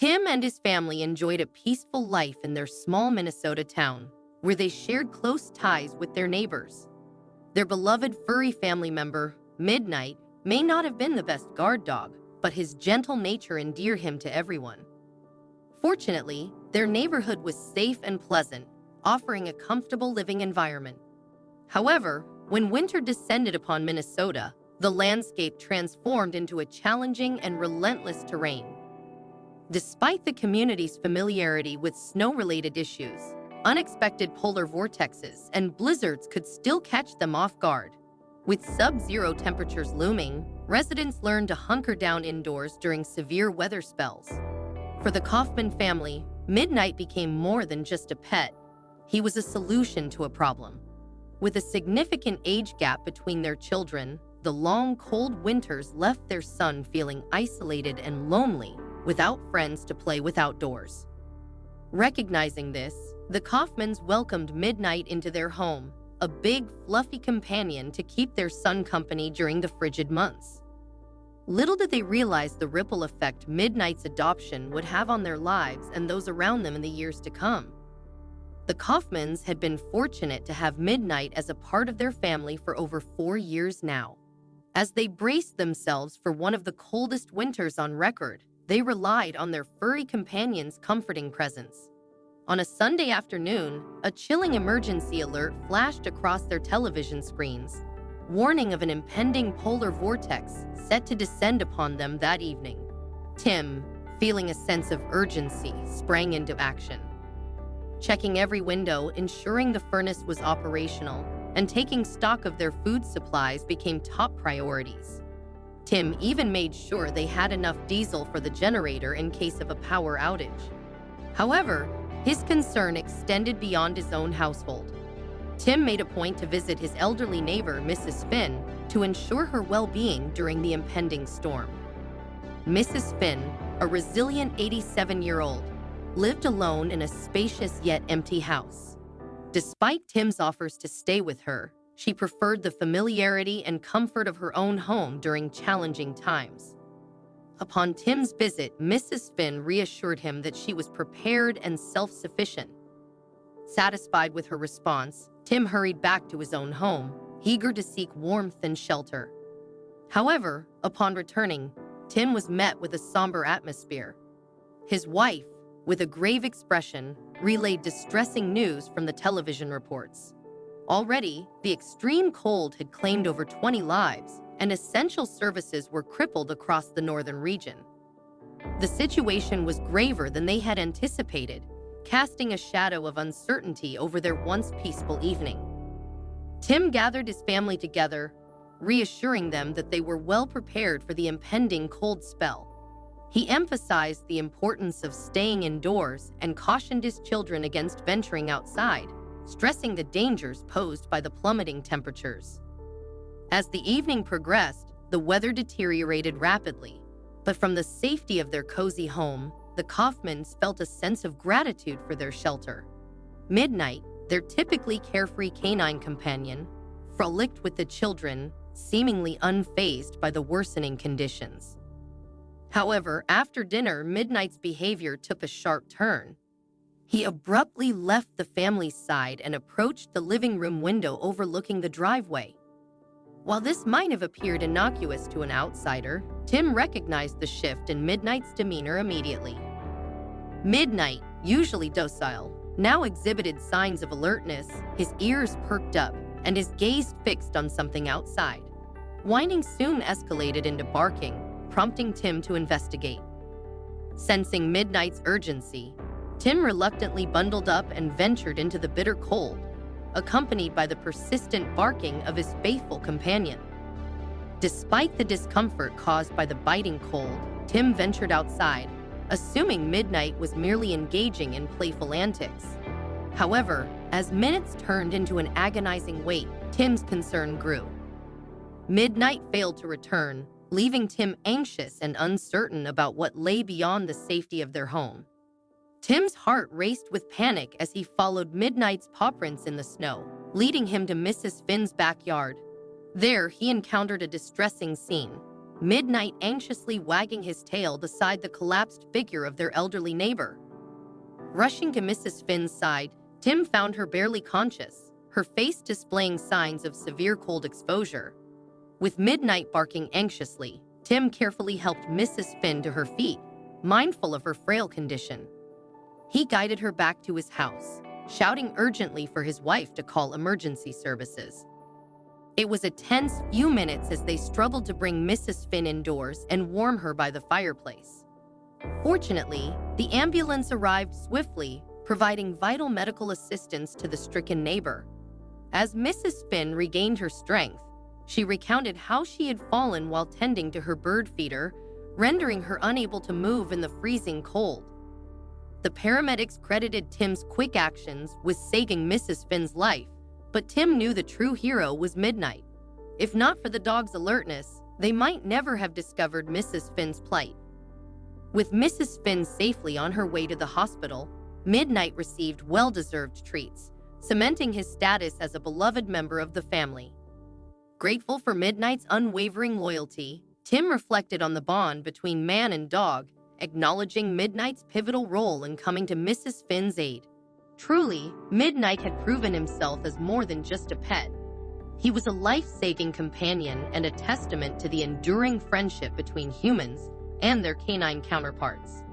Tim and his family enjoyed a peaceful life in their small Minnesota town, where they shared close ties with their neighbors. Their beloved furry family member, Midnight, may not have been the best guard dog, but his gentle nature endeared him to everyone. Fortunately, their neighborhood was safe and pleasant, offering a comfortable living environment. However, when winter descended upon Minnesota, the landscape transformed into a challenging and relentless terrain. Despite the community's familiarity with snow-related issues, unexpected polar vortexes and blizzards could still catch them off guard. With sub-zero temperatures looming, residents learned to hunker down indoors during severe weather spells. For the Kaufman family, Midnight became more than just a pet. He was a solution to a problem. With a significant age gap between their children, the long, cold winters left their son feeling isolated and lonely, without friends to play with outdoors. Recognizing this, the Kaufmans welcomed Midnight into their home, a big, fluffy companion to keep their son company during the frigid months. Little did they realize the ripple effect Midnight's adoption would have on their lives and those around them in the years to come. The Kaufmans had been fortunate to have Midnight as a part of their family for over 4 years now. As they braced themselves for one of the coldest winters on record, they relied on their furry companion's comforting presence. On a Sunday afternoon, a chilling emergency alert flashed across their television screens, warning of an impending polar vortex set to descend upon them that evening. Tim, feeling a sense of urgency, sprang into action. Checking every window, ensuring the furnace was operational, and taking stock of their food supplies became top priorities. Tim even made sure they had enough diesel for the generator in case of a power outage. However, his concern extended beyond his own household. Tim made a point to visit his elderly neighbor, Mrs. Finn, to ensure her well-being during the impending storm. Mrs. Finn, a resilient 87-year-old, lived alone in a spacious yet empty house. Despite Tim's offers to stay with her, she preferred the familiarity and comfort of her own home during challenging times. Upon Tim's visit, Mrs. Finn reassured him that she was prepared and self-sufficient. Satisfied with her response, Tim hurried back to his own home, eager to seek warmth and shelter. However, upon returning, Tim was met with a somber atmosphere. His wife, with a grave expression, relayed distressing news from the television reports. Already, the extreme cold had claimed over 20 lives, and essential services were crippled across the northern region. The situation was graver than they had anticipated, casting a shadow of uncertainty over their once peaceful evening. Tim gathered his family together, reassuring them that they were well prepared for the impending cold spell. He emphasized the importance of staying indoors and cautioned his children against venturing outside, stressing the dangers posed by the plummeting temperatures. As the evening progressed, the weather deteriorated rapidly, but from the safety of their cozy home, the Kaufmans felt a sense of gratitude for their shelter. Midnight, their typically carefree canine companion, frolicked with the children, seemingly unfazed by the worsening conditions. However, after dinner, Midnight's behavior took a sharp turn. He abruptly left the family's side and approached the living room window overlooking the driveway. While this might have appeared innocuous to an outsider, Tim recognized the shift in Midnight's demeanor immediately. Midnight, usually docile, now exhibited signs of alertness, his ears perked up, and his gaze fixed on something outside. Whining soon escalated into barking, prompting Tim to investigate. Sensing Midnight's urgency, Tim reluctantly bundled up and ventured into the bitter cold, accompanied by the persistent barking of his faithful companion. Despite the discomfort caused by the biting cold, Tim ventured outside, assuming Midnight was merely engaging in playful antics. However, as minutes turned into an agonizing wait, Tim's concern grew. Midnight failed to return, leaving Tim anxious and uncertain about what lay beyond the safety of their home. Tim's heart raced with panic as he followed Midnight's paw prints in the snow, leading him to Mrs. Finn's backyard. There, he encountered a distressing scene. Midnight anxiously wagging his tail beside the collapsed figure of their elderly neighbor. Rushing to Mrs. Finn's side, Tim found her barely conscious, her face displaying signs of severe cold exposure. With Midnight barking anxiously, Tim carefully helped Mrs. Finn to her feet, mindful of her frail condition. He guided her back to his house, shouting urgently for his wife to call emergency services. It was a tense few minutes as they struggled to bring Mrs. Finn indoors and warm her by the fireplace. Fortunately, the ambulance arrived swiftly, providing vital medical assistance to the stricken neighbor. As Mrs. Finn regained her strength, she recounted how she had fallen while tending to her bird feeder, rendering her unable to move in the freezing cold. The paramedics credited Tim's quick actions with saving Mrs. Finn's life, but Tim knew the true hero was Midnight. If not for the dog's alertness, they might never have discovered Mrs. Finn's plight. With Mrs. Finn safely on her way to the hospital, Midnight received well-deserved treats, cementing his status as a beloved member of the family. Grateful for Midnight's unwavering loyalty, Tim reflected on the bond between man and dog, acknowledging Midnight's pivotal role in coming to Mrs. Finn's aid. Truly, Midnight had proven himself as more than just a pet. He was a life-saving companion and a testament to the enduring friendship between humans and their canine counterparts.